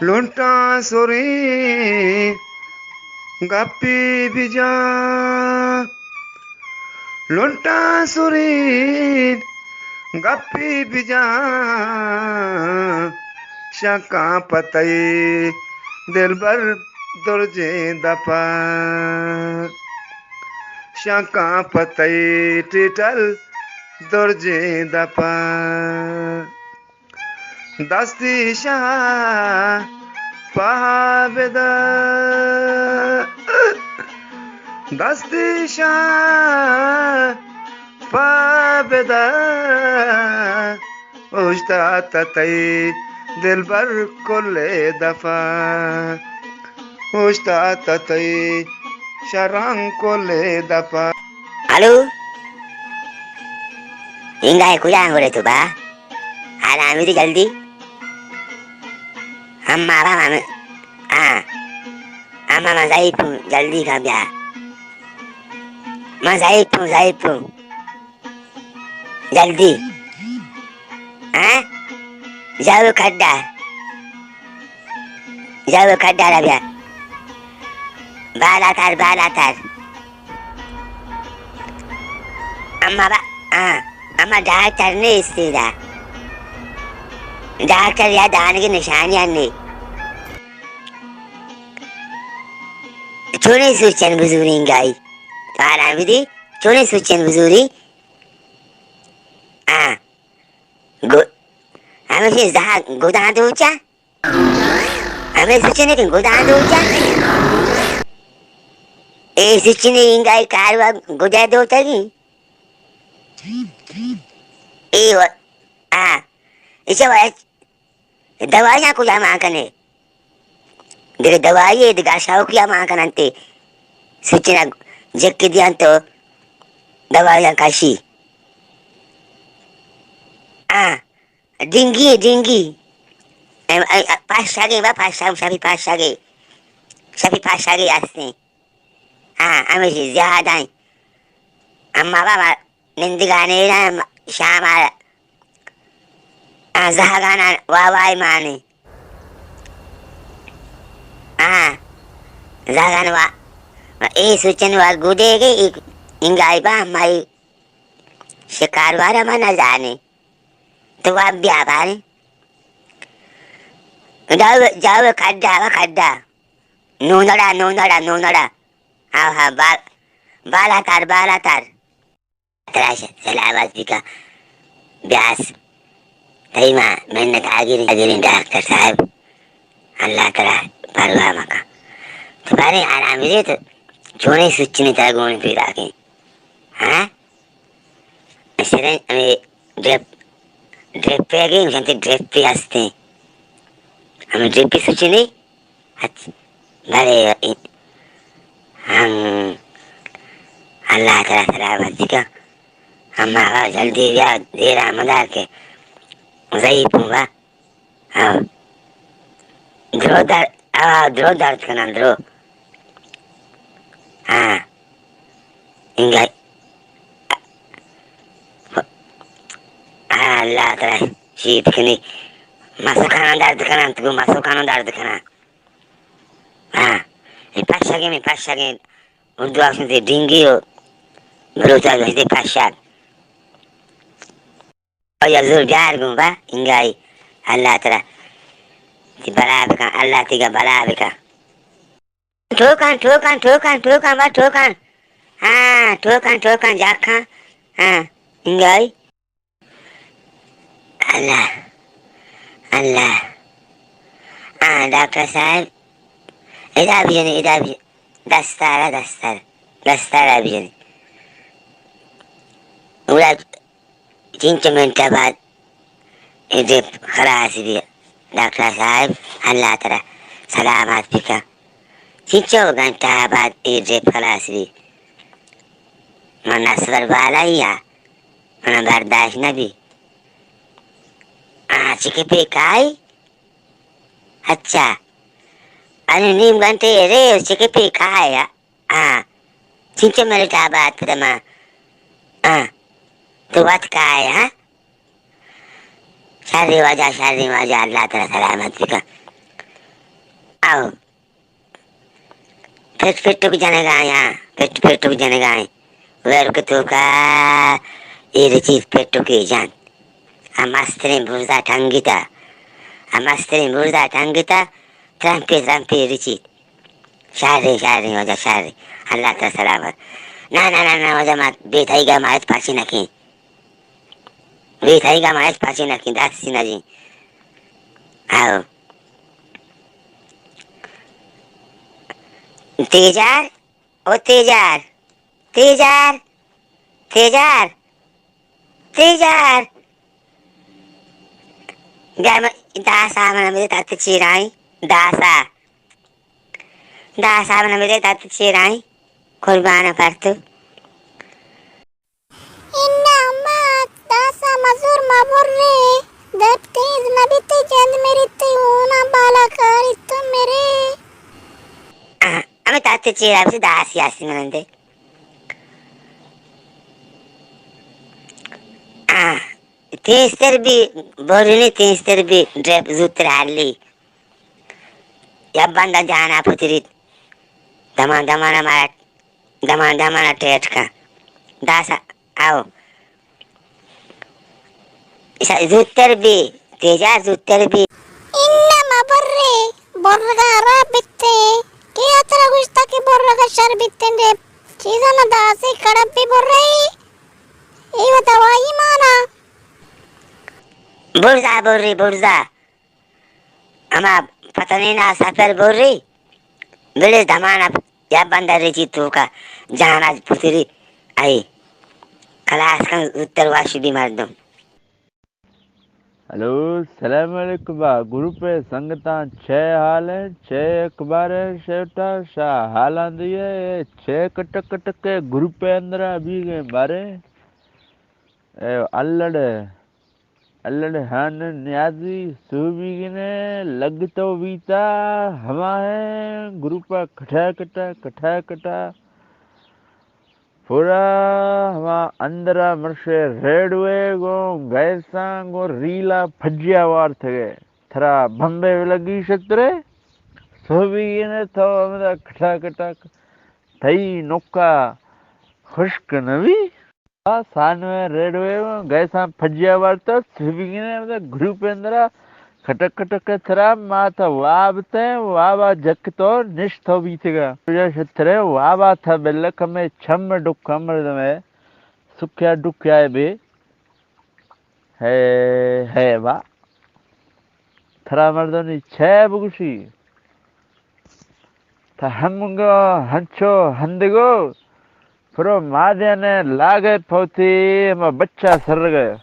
लोंटा sorry गप्पी बिजा लोंटा sorry गप्पी बिजा शका पतई दिल भर दुर्जे दपा शका पतई टिटल दुर्जे दपा दस्ती शाह पहाबेदा दस्ती शाह पहाबेदा उजता ततई दिल भर कुल्ले दफा उजता ततई शरंग कुल्ले दफा Halo, इंगाय कुया हो रे तू बा आला आम्ही ती जल्दी हम मारा हम हाँ हम मजाइफ हूँ जल्दी का ब्याह मजाइफ हूँ जल्दी हाँ जाओ खड्डा रा ब्याह बाला तार अम्मा बा हाँ अम्मा डॉक्टर ने इस्तीदा डॉक्टर या दान की निशानियां नहीं छोड़े सूचन बुजुरी गाई तो आराम भी दी छोड़े सूचन बुजुरी हाँ गो हमें फिर जहाँ गोदां दूचा हमें सूचने की गोदां दूचा ए सूचने गाई कारवा गोदा दो तगी ए वो हाँ इसे वो दवाइयाँ कुछ हम आकने देख दवाई है दिखा शाव किया माँ का नंते सूचना जग के दिया तो दवाइयाँ काशी हाँ डिंगी पास शागे आस्ते हाँ हमें ज्यादा है अम्मा बाबा निंद गाने ना शाम आ जहा गाना वाई माने हाँ जागन वा ए सूचन वा गुदेगे एक इंगाई बा हमारी शिकार वारा मना जाने तो वा ब्याह बारे जाओ खड्डा नूनड़ा हाँ बाला तार तराश सलामत भी का ब्यास तही माँ मेहनत आगिरी डॉक्टर साहब अल्लाह तला परवाह मका तुम्हारे आराम दे तो छोड़े सुच्ची तरह गोने फिर आके हाँ ऐसे हमें ड्रिप पे आगे मुझे ड्रिप पे हंसते हैं हमें ड्रिप पे सुच्ची नहीं अच्छा बड़े हम अल्लाह तला सलामत का हम आवा जल्दी या देरा मदार के सही पूंगा हाँ द्रो दर्द करना द्रो हाँ इंगा हाँ अल्लाह तला शीत खनी masuk kanan dard kanan हाँ mi passage un dua sente dingio brutal de passar oya zul jargum ba ingai Allah tala ti balabika Allah tiga balabika ठोकान बा ठोकान हाँ ठोकान जाखा हाँ इंगाई अल्लाह हाँ डॉक्टर साहब इधर भी दस्तारा भी पूरा 3 मिनट बाद इधर खलास भी डॉक्टर साहब अल्लाह तला सलामत बिका 3 घंटा बाद इधर खलास भी मना सबर वाला ही है मना बर्दाश्त न भी चिके पे काई अच्छा अरे नीम घंटे रे चिके पे काई हाँ 3 मिनट बाद तमा हाँ तो बात काई हाँ शादी वाजा अल्लाह तला सलामत बिका आओ फिर टुक जाने का यहाँ फिर टुक जाने का है वेर के तो का ये चीज फिर टुकी जान amastri burza tangita trampi ricit syari wajah syari Allah terselamat nah wajah mat betaiga mayat pasi naki das sinaji आओ तेजार ओ तेजार तेजार तेजार तेजार Gama dasa mana tatu cirai dasa mana tatu cirai kurbana kartu inna amma dasa mazur maburre daptiz nabiti jand meriti una bala karitu mere ame tatu cirai bisi dasi asi manande तीसर भी बोलनी तीसर भी drape जूतर हाली या बंदा जाना पुत्री दमाना टेट का दासा आओ जूतर भी तेजा जूतर भी inna maburre borga rabitte ki atra gusta ki borga sharbitte chizana dasi kadappi borre iwa dawai mana बुर्जा अमा पता नहीं ना सफर बोल रही बड़े धमाना या बंदा रही तू का जहां आज पुतरी आई खलास का उत्तर वाशी भी मार दो हेलो सलाम अलैकुम ग्रुप पे संगता 6 हाल है 6 अखबार है शेवटा शाह हाल आंदी है 6 कटक के ग्रुप पे अंदर अभी गए बारे अल्लड़ हान न्याजी सुबीगने लग तो बीता हमा है ग्रुप कठा पूरा हमा अंदर मर्शे रेडवे गो गैसा गो रीला फज्जिया वार थे थरा बम्बे लगी शतरे सुबीगने तो हमरा कठा थई नौका खुश्क नवी सानवे रेडवे गैसा फज्जिया वार्ता स्विंगने मतलब ग्रुप अंदर खटक थरा माथा वाबते वाबा जक तो निष्ठ हो बीतेगा तुझे शतरे वाबा था बेलक में छम डुक अमर में सुख्या डुक्या बे है वा थरा मर्दनी छह बुगुशी था हमगो हंचो हंदगो फिर माध्या ने लागे पहुंची बच्चा सर गए